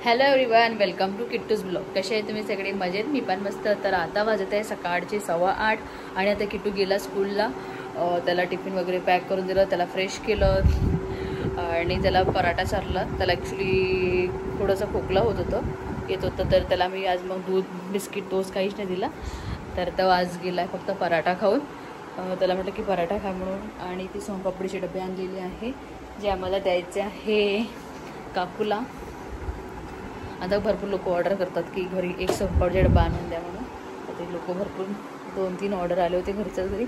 Hello everyone, welcome to Kittu's blog. कसे आहे तुम्ही सगळे? मजेत? मी पण मस्त. तर आता वाजत आहे सकाळचे 8:15 आणि आता किट्टू गेला स्कूलला. त्याला टिफिन वगैरे पॅक करून दिलं, त्याला फ्रेश केलं आणि त्याला पराठा चारला. त्याला ॲक्च्युली थोडंसं खोकला येत होतं तर त्याला मी आज मग दूध बिस्किट टोस्ट काहीच नाही दिला. तर तो आज गेला आहे फक्त पराठा खाऊन. त्याला म्हटलं की पराठा खा म्हणून. आणि ती सोनपापडीचे डबे आणलेले आहे जे आम्हाला द्यायचे आहे काकूला. आता भरपूर लोक ऑर्डर करतात की घरी एक सोनपापडीचा डबा आणून द्या म्हणून. तर ते लोक भरपूर 2-3 ऑर्डर आले होते घरच्याच घरी.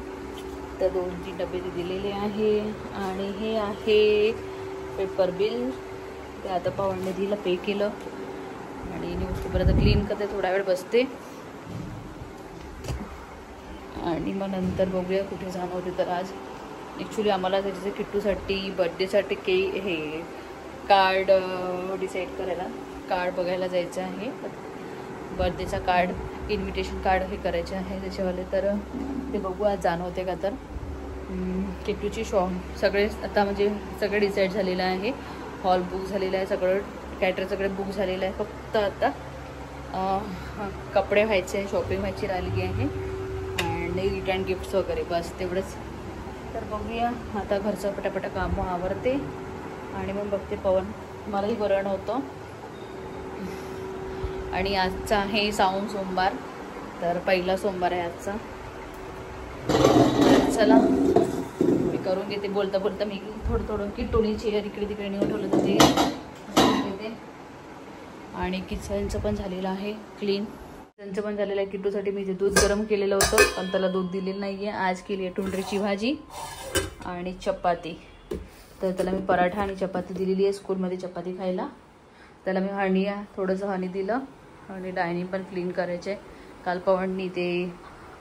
तर 2-3 डबे ते दिलेले आहे. आणि हे आहे पेपर बिल. ते आता पवनने दिलं, पे केलं. आणि न्यूजपेपर आता क्लीन करते, थोडा वेळ बसते आणि मग नंतर बघूया कुठे जाणं होते. तर आज ॲक्च्युली आम्हाला त्याच्या किट्टूसाठी बर्थडेसाठी हे कार्ड डिसाईड करायला, कार्ड बघायला जायचं आहे. बर्थडेचा कार्ड, इन्व्हिटेशन कार्ड हे करायचे आहे त्याच्यावाले. तर ते बघू आज जाणं होते का. तर किट्टूची सगळे आता म्हणजे सगळे डिसाईड झालेलं आहे. हॉल बुक झालेलं आहे, सगळं कॅटर सगळे बुक झालेलं आहे. फक्त आता कपडे व्हायचे आहे, शॉपिंग व्हायची राहिली आहे आणि रिटर्न गिफ्ट्स वगैरे, बस तेवढंच. तर बघूया आता घरचं पटापटा कामं आवरते आणि मग बघते. पवन मलाही बरं नव्हतं आणि आजचा आहे श्रावण सोमवार. तर पहिला सोमवार आहे आजचा. चला मी करून घेते. बोलता बोलता मी थोडं किट्टूनी चेअर इकडे तिकडे नेऊन ठेवलं तर ते घेते. आणि किचनचं पण झालेलं आहे क्लीन. किचनचं पण झालेलं आहे. किट्टूसाठी मी ते दूध गरम केलेलं होतं पण त्याला दूध दिलेलं नाही आहे. आज केली आहे टुंड्रीची भाजी आणि चपाती. तर त्याला मी पराठा आणि चपाती दिलेली आहे स्कूलमध्ये चपाती खायला. त्याला मी थोडंसं हनी दिलं. आणि डायनिंग पण क्लीन करायचं आहे. काल पवननी ते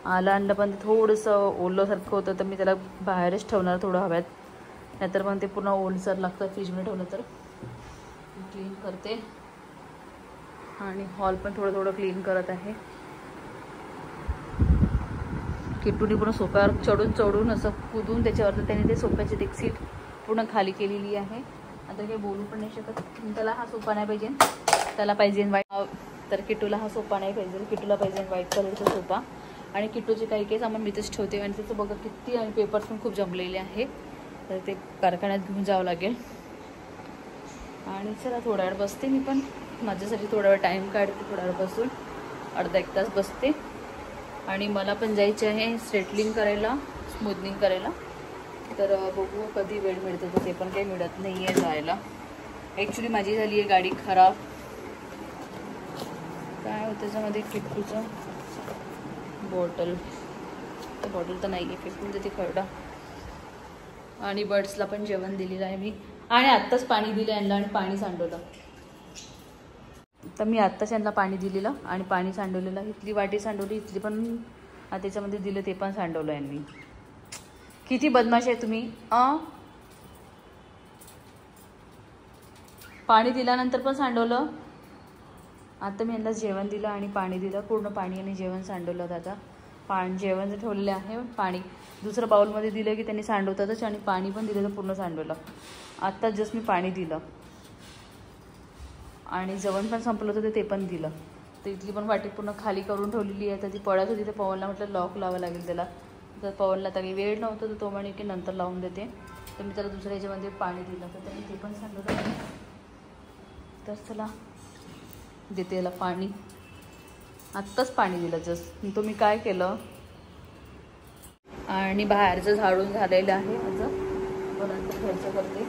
आणलं पण ते थोडंसं ओलसारखं होतं तर मी त्याला बाहेरच ठेवणार थोडं हव्यात, नाहीतर पण ते पूर्ण ओलसर लागतं फ्रीजमध्ये ठेवलं तर. क्लीन करते आणि हॉल पण थोडं क्लीन करत आहे. किट्टूनी पूर्ण सोफ्यावर चढून असं कुदून त्याच्यावर त्याने ते सोफ्याची एक सीट पूर्ण खाली केलेली आहे. आता काही बोलू पण नाही शकत. त्याला हा सोफा नाही पाहिजे, त्याला पाहिजे व्हाईट. तर किट्टूला हा सोफा नाही पाहिजे, किट्टूला पाहिजे व्हाईट कलरचा सोफा. आणि किट्टूचे काही सामान मी तेच ठेवते आणि त्याचं बघा किती, आणि पेपर्स पण खूप जमलेले आहे. तर ते कारखान्यात घेऊन जावं लागेल. आणि चला थोडा वेळ बसते मी पण माझ्यासाठी, थोडा वेळ टाईम काढते, थोडा वेळ बसून अर्धा एक तास बसते. आणि मला पण जायचे आहे स्ट्रेटनिंग करायला, स्मूथनिंग करायला. तर बघू कधी वेळ मिळतो. तर ते पण काही मिळत नाही आहे जायला. ॲक्च्युली माझी झाली आहे गाडी खराब. काय होतं त्याच्यामध्ये, किट्टूचं बॉटल तर नाही आहे, फेकून देते खरडा. आणि बर्ड्सला पण जेवण दिलेलं आहे मी. आणि आत्ताच पाणी दिलं यांना आणि पाणी सांडवलं. तर मी आत्ताच यांना पाणी दिलेलं आणि पाणी सांडवलेलं. इथली वाटी सांडवली, इथली पण त्याच्यामध्ये दिलं ते पण सांडवलं यांनी. किती बदमाश आहे तुम्ही. पाणी दिल्यानंतर पण सांडवलं. आता मी यांना जेवण दिलं आणि पाणी दिलं, पूर्ण पाणी आणि जेवण सांडवलं. आता जेवण जे ठेवलेलं आहे, पाणी दुसरं बाउलमध्ये दिलं की त्यांनी सांडवतातच. आणि पाणी पण दिलं तर पूर्ण सांडवलं. आत्ता जस्ट मी पाणी दिलं आणि जेवण पण संपलं होतं ते पण दिलं. तर इथली पण वाटी पूर्ण खाली करून ठेवलेली आहे. तर ती पडत होती. तर पवनला म्हटलं लॉक लावावं लागेल त्याला. तर पवनला काही वेळ नव्हतं तर तो म्हणे की नंतर लावून देते. तर मी त्याला दुसऱ्या ह्याच्यामध्ये पाणी दिलं तर त्यांनी ते पण सांडवलं. तर चला देते याला पाणी. आत्ताच पाणी दिलं जस्ट. तो मी काय केलं, आणि बाहेरचं झाडून झालेलं आहे माझं. नंतर घरचं करते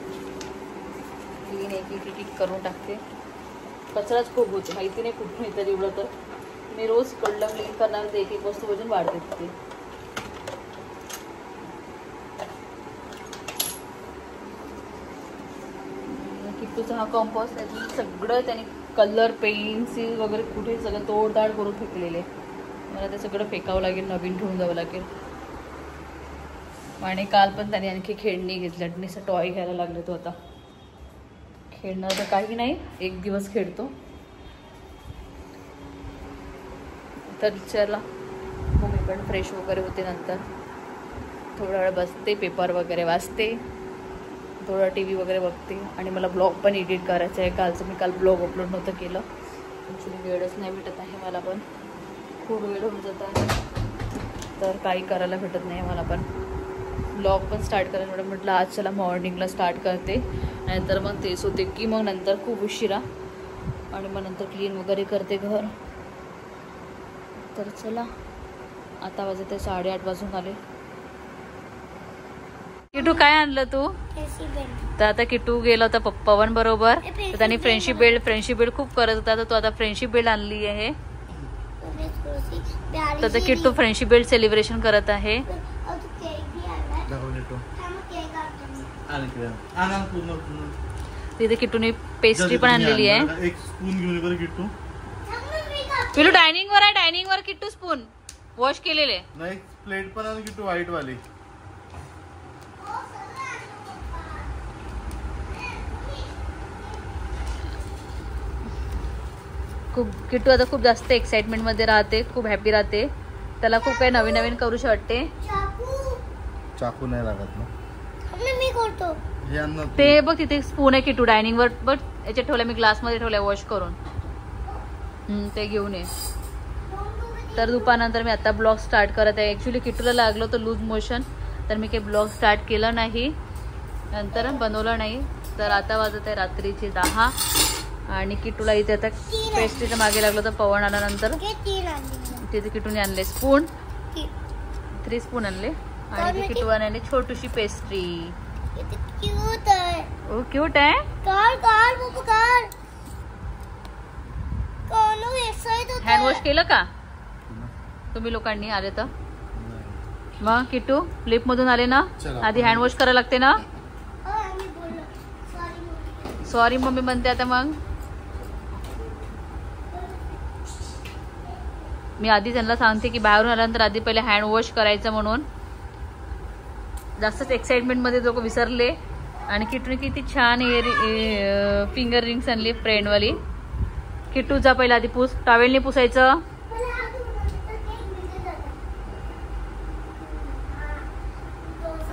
क्लीन, एक करून टाकते. कचराच खूप होतो, माहिती नाही कुठून येतं एवढं. तर मी रोज कडलं क्लीन करणार, तर एक वस्तू वजन वाढते तिथे. किट्टूचा हा कंपोस्ट आहे, सगळं त्याने कलर, पेन्सिल वगैरे कुठे सगळं तोडताड करून फेकलेले. मला ते सगळं फेकावं लागेल, नवीन ठेवून जावं लागेल. आणि काल पण त्याने आणखी खेळणी घेतल्या, नुसतं टॉय घ्यायला लागले. तो आता खेळणं तर काही नाही, एक दिवस खेळतो. तर चला मग मी पण फ्रेश वगैरे होते. नंतर थोडा वेळ बसते, पेपर वगैरे वाचते, थोडा टी व्ही वगैरे बघते आणि मला ब्लॉग पण एडिट करायचं आहे. काल ब्लॉग अपलोड नव्हतं केलं. ॲक्च्युली वेळच नाही भेटत आहे मला पण. खूप वेळ होऊन जात आहे तर काही करायला भेटत नाही मला पण. ब्लॉग पण स्टार्ट करायला म्हटलं आज चला मॉर्निंगला स्टार्ट करते. नंतर मग तेच होते की मग नंतर खूप उशिरा आणि मग नंतर क्लीन वगैरे करते घर. तर चला आता वाजते 8:30 वाजून आले. किटू काय आणलं तू? तर आता किटू गेला होता पवन बरोबर. तर त्यांनी फ्रेंडशिप बिल्ड खूप करत होता. तर तो आता फ्रेंडशिप बिल्ड आणली आहे. तर किटू फ्रेंडशिप बिल्ड सेलिब्रेशन करत आहे. तिथे किटूने पेस्ट्री पण आणलेली आहे. एक स्पून घेऊन बरं किट्टू. पिलू डायनिंग वर आहे. डायनिंग वर किट्टू स्पून वॉश केलेले. नाही प्लेट पण आणि किट्टू व्हाईट वाली. खूप किट्टू आता खूप जास्त एक्साइटमेंट मध्ये राहते. खूप हॅपी राहते. त्याला खूप काही नवीन नवीन करूशी वाटते. चाकू नाही लागत ना. मी करतो. ते बघ तिथे स्पून आहे किटू डायनिंग वर. बघ याच्यात ठेवल्या मी ग्लास मध्ये ठेवल्या वॉश करून. ते घेऊन ये. तर दुपारनंतर मी आता ब्लॉग स्टार्ट करत आहे. ऍक्च्युली किटूला लागलो तर लूज मोशन. तर मी काही ब्लॉग स्टार्ट केलं नाही. नंतर बनवलं नाही. तर आता वाजत आहे रात्रीचे 10 आणि किटूला इथे आता पेस्ट्रीच्या मागे लागलो तर पवन आल्यानंतर तिथे किटूने आणले स्पून. 3 स्पून आणले आणि किटू आणले छोटीशी पेस्ट्री. क्यूट आहे. ओ क्यूट आहे. हँड वॉश केलं का तुम्ही लोकांनी आले तर? मग किटू लिप मधून आले ना. आधी हँड वॉश करायला लागते ना. सॉरी मम्मी म्हणते आता. मग मी आधी त्यांना सांगते की बाहेरून आल्यानंतर आधी पहिले हँड वॉश करायचं म्हणून. जास्तच एक्साइटमेंट मध्ये लोक विसरले. आणि किटूने किती छान फिंगर रिंग्स आणली फ्रेंडवाली. किटूचा पहिला आधी पुस. टॉवेलने पुसायचं.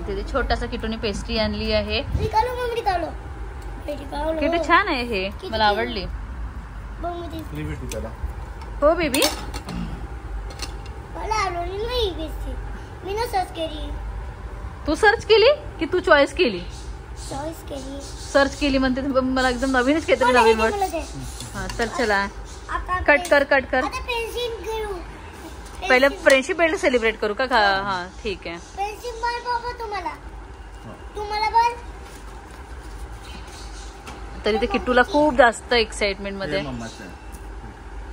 तिथे छोटासा किटूने पेस्ट्री आणली आहे. किटू छान आहे हे. मला आवडली. हो बेबी. तू सर्च केली की तू चॉईस केली? सर्च केली म्हणते. मला एकदम नवीनच काहीतरी नवीन वर्ड. हा तर चला कट कर. पहिले फ्रेंडशिप बिल्ड सेलिब्रेट करू का? हा ठीक आहे. तरी ते किट्टूला खूप जास्त एक्साइटमेंट मध्ये.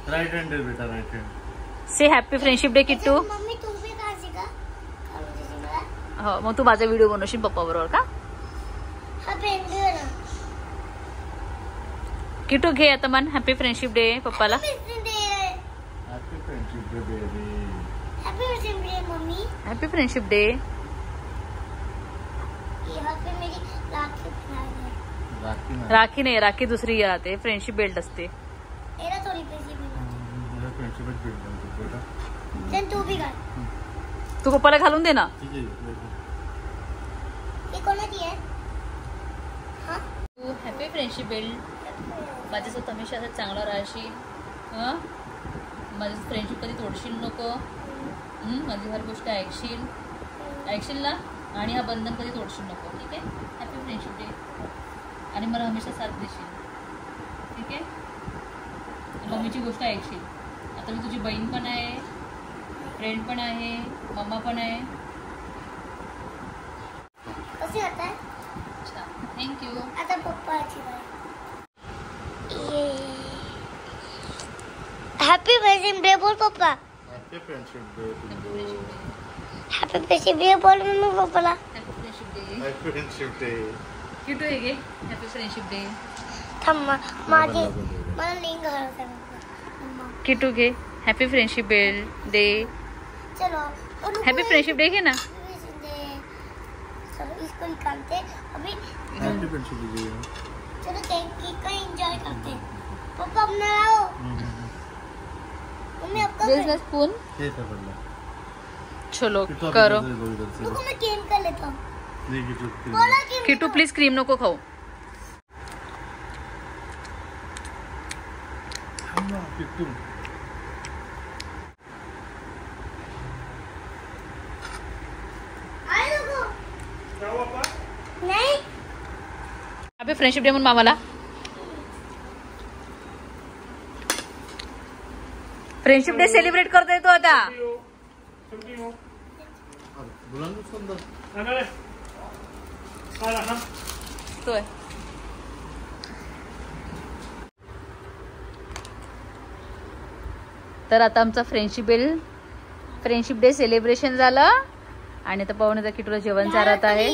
राइट हँड बेटा राइट हँड. से हॅपी फ्रेंडशिप डे किट्टू. हो मग तू माझा व्हिडिओ बनवशील पप्पा बरोबर का? किट्टू घे आता मन. हॅपी फ्रेंडशिप डे पप्पाला. Happy friendship day. राखी नाही. राखी दुसरी राहते. फ्रेंडशिप बेल्ट असते. तू पप्पाला घालून दे ना. Happy friendship belt. माझ्यासोबत हमेशा असं चांगला राहशील. माझी फ्रेंडशिप कधी तोडशील नको. माझी हर गोष्ट ऐकशील ना. आणि हा बंधन कधी तोडशील नको. ठीक आहे. Happy friendship day. आणि मला हमेशा साथ देशील. ठीक आहे. मम्मीची गोष्ट ऐकशील. आता मी तुझी बहीण पण आहे. फ्रेंड पण आहे. मम्मा पण आहे. थँक्यू. आता पप्पाची हॅपी फ्रेंडशिप डे बोल पप्पा. Happy friendship day. Happy friendship day बोल मम्मी पप्पाला. Happy friendship day. Happy friendship day. Kittu आहे गे. Happy friendship day. थांब माझी मला लिंक घालत आहे. किटू घे. Happy friendship day. चलो हॅपी फ्रेंडशिप डे घे ना. चलो इसको निकालते अभी. Happy friendship day. चलो केक का एंजॉय करते. पप्पा अपना लाओ. मम्मी आपका बिजनेस स्पून. हे सब बोलला. चलो करो. रुको मैं गेम कर लेता हूँ. नहीं किटू cream. बोला कि किटू प्लीज क्रीम नको खाऊ. थांबा, किटू. आई लोगो नहीं अबे फ्रेंडशिप डे म्हणून मामाला फ्रेंडशिप डे सेलिब्रेट करतोय तो आता. बोला ना सुंदर. तोय. तर आता आमचा फ्रेंडशिप डे सेलिब्रेशन झालं आणि आता पाहुणे किटूला जेवण चारत आहे.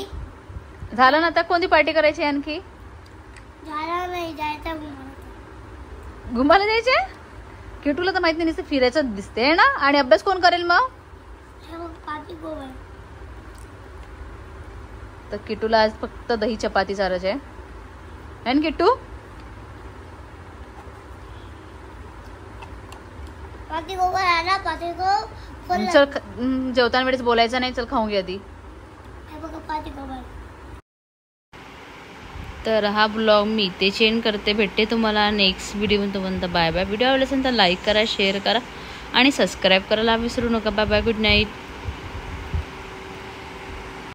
झालं ना. आता कोणती पार्टी करायची आणखी? झाला नाही जायचं घुमायला जायचे. किटूला तर माहित नाही नुसतं फिरायचं दिसते ना. आणि अभ्यास कोण करेल मग? पार्टी गोवा तर किटूला आज फक्त दही चपाती चारायचे आहे ना किट्टू. पार्टी गोवा आला पार्टी को चल जेवताना वेळेस बोलायचं नाही. चल खाऊन घे आधी. पार्टी गोवा. तर हा ब्लॉग मी इथे चेंज करते. भेटते तुम्हाला नेक्स्ट व्हिडिओ. तुम्हाला बाय बाय. व्हिडिओ आवडला असेल तर लाईक करा, शेअर करा आणि सबस्क्राईब करायला विसरू नका. Bye bye. Good night.